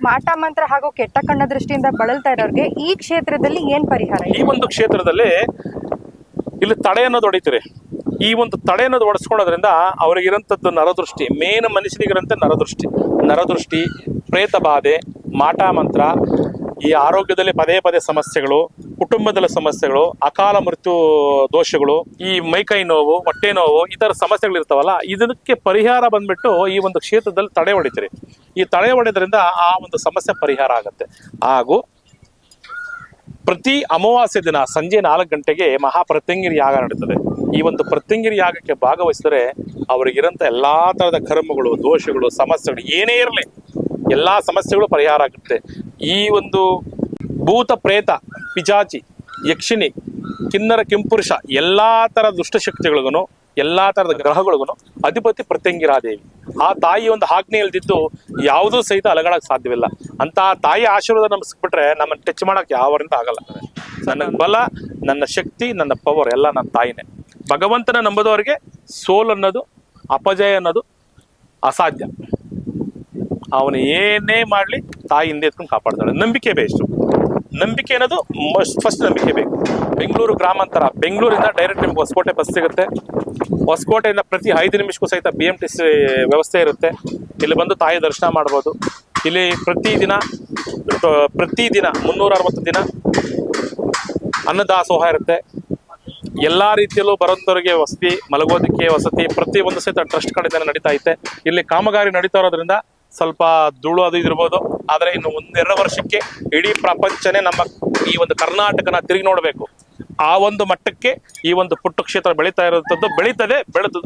ಮಾಟ ಮಂತ್ರ ಹಾಗೂ ಕೆಟ್ಟ ಕಣ್ಣ ದೃಷ್ಟಿಯಿಂದ ಬಳಲ್ತಾ ಇರೋರಿಗೆ ಈ ಕ್ಷೇತ್ರದಲ್ಲಿ ಏನ್ ಪರಿಹಾರ ಈ ಒಂದು ಕ್ಷೇತ್ರದಲ್ಲಿ ಇಲ್ಲಿ ತಡೆ ಅನ್ನೋದು ಹೊಡಿತೀರಿ. ಈ ಒಂದು ತಡೆ ಅನ್ನೋದು ಹೊಡೆಸ್ಕೊಳ್ಳೋದ್ರಿಂದ ಅವ್ರಿಗಿರಂಥದ್ದು ನರದೃಷ್ಟಿ, ಮೇನ್ ಮನುಷ್ಯನಿಗಿರಂತೆ ನರದೃಷ್ಟಿ, ಪ್ರೇತ ಬಾಧೆ, ಮಾಟ ಮಂತ್ರ, ಈ ಆರೋಗ್ಯದಲ್ಲಿ ಪದೇ ಪದೇ ಸಮಸ್ಯೆಗಳು, ಕುಟುಂಬದಲ್ಲಿ ಸಮಸ್ಯೆಗಳು, ಅಕಾಲ ಮೃತ್ಯು ದೋಷಗಳು, ಈ ಮೈಕೈ ನೋವು, ಹೊಟ್ಟೆ ನೋವು, ಈ ಥರ ಸಮಸ್ಯೆಗಳಿರ್ತಾವಲ್ಲ, ಇದಕ್ಕೆ ಪರಿಹಾರ ಬಂದ್ಬಿಟ್ಟು ಈ ಒಂದು ಕ್ಷೇತ್ರದಲ್ಲಿ ತಡೆ ಹೊಡಿತೀರಿ. ಈ ತಡೆ ಹೊಡೆದ್ರಿಂದ ಆ ಒಂದು ಸಮಸ್ಯೆ ಪರಿಹಾರ ಆಗುತ್ತೆ. ಹಾಗೂ ಪ್ರತಿ ಅಮಾವಾಸ್ಯೆ ದಿನ ಸಂಜೆ 4 ಗಂಟೆಗೆ ಮಹಾಪ್ರತ್ಯಂಗಿರಿ ಯಾಗ ನಡೀತದೆ. ಈ ಒಂದು ಪ್ರತ್ಯಂಗಿರಿ ಯಾಗಕ್ಕೆ ಭಾಗವಹಿಸಿದರೆ ಅವರಿಗಿರಂಥ ಎಲ್ಲಾ ತರದ ಕರ್ಮಗಳು, ದೋಷಗಳು, ಸಮಸ್ಯೆಗಳು ಏನೇ ಇರಲಿ ಎಲ್ಲಾ ಸಮಸ್ಯೆಗಳು ಪರಿಹಾರ ಆಗುತ್ತೆ. ಈ ಒಂದು ಭೂತ ಪ್ರೇತ, ಪಿಚಾಚಿ, ಯಕ್ಷಿಣಿ, ಕಿನ್ನರ, ಕಿಂಪುರುಷ ಎಲ್ಲಾ ತರ ದುಷ್ಟಶಕ್ತಿಗಳಿಗೂ, ಎಲ್ಲಾ ತರದ ಗ್ರಹಗಳಿಗೂ ಅಧಿಪತಿ ಪ್ರತ್ಯಂಗಿರಾದೇವಿ. ಆ ತಾಯಿ ಒಂದು ಆಜ್ಞೆ ಇಲ್ದಿದ್ದು ಯಾವುದೂ ಸಹಿತ ಅಲಗಳಕ್ಕೆ ಸಾಧ್ಯವಿಲ್ಲ. ಅಂತ ತಾಯಿ ಆಶೀರ್ವಾದ ನಮ್ಗೆ ಸಿಕ್ಬಿಟ್ರೆ ನಮ್ಮನ್ನು ಟಚ್ ಮಾಡಕ್ಕೆ ಯಾವರಿಂದ ಆಗಲ್ಲ. ನನ್ನ ಬಲ, ನನ್ನ ಶಕ್ತಿ, ನನ್ನ ಪವರ್ ಎಲ್ಲ ನನ್ನ ತಾಯಿನೇ. ಭಗವಂತನ ನಂಬದವರಿಗೆ ಸೋಲ್ ಅನ್ನೋದು, ಅಪಜಯ ಅನ್ನೋದು ಅಸಾಧ್ಯ. ಅವನು ಏನೇ ಮಾಡಲಿ ತಾಯಿ ಹಿಂದೆ ಎತ್ಕೊಂಡು ಕಾಪಾಡ್ತಾಳೆ. ನಂಬಿಕೆ ಬೇಷ್ಟು. ನಂಬಿಕೆ ಅನ್ನೋದು ಫಸ್ಟ್ ನಂಬಿಕೆ ಬೇಕು. ಬೆಂಗಳೂರು ಗ್ರಾಮಾಂತರ, ಬೆಂಗಳೂರಿಂದ ಡೈರೆಕ್ಟ್ ನಿಮ್ಗೆ ಹೊಸಕೋಟೆ ಬಸ್ ಸಿಗುತ್ತೆ. ಹೊಸಕೋಟೆಯಿಂದ ಪ್ರತಿ 5 ನಿಮಿಷಕ್ಕೂ ಸಹಿತ BMTC ವ್ಯವಸ್ಥೆ ಇರುತ್ತೆ. ಇಲ್ಲಿ ಬಂದು ತಾಯಿ ದರ್ಶನ ಮಾಡ್ಬೋದು. ಇಲ್ಲಿ ಪ್ರತಿದಿನ 360 ದಿನ ಅನ್ನದಾಸೋಹ ಇರುತ್ತೆ. ಎಲ್ಲಾ ರೀತಿಯಲ್ಲೂ ಬರೋಂಥವ್ರಿಗೆ ವಸತಿ, ಮಲಗೋದಕ್ಕೆ ವಸತಿ ಪ್ರತಿಯೊಂದು ಸಹಿತ ಟ್ರಸ್ಟ್ ಕಡೆಯಿಂದ ನಡೀತಾ ಐತೆ. ಇಲ್ಲಿ ಕಾಮಗಾರಿ ನಡೀತಾ ಇರೋದ್ರಿಂದ ಸ್ವಲ್ಪ ಧೂಳು ಅದು ಇದಿರ್ಬೋದು. ಆದರೆ ಇನ್ನು 1-2 ವರ್ಷಕ್ಕೆ ಇಡೀ ಪ್ರಪಂಚನೇ ನಮ್ಮ ಈ ಒಂದು ಕರ್ನಾಟಕನ ತಿರುಗಿ ನೋಡಬೇಕು. ಆ ಒಂದು ಮಟ್ಟಕ್ಕೆ ಈ ಒಂದು ಪುಟ್ಟ ಕ್ಷೇತ್ರ ಬೆಳೀತಾ ಇರುವಂಥದ್ದು ಬೆಳೀತದೆ, ಬೆಳೆದು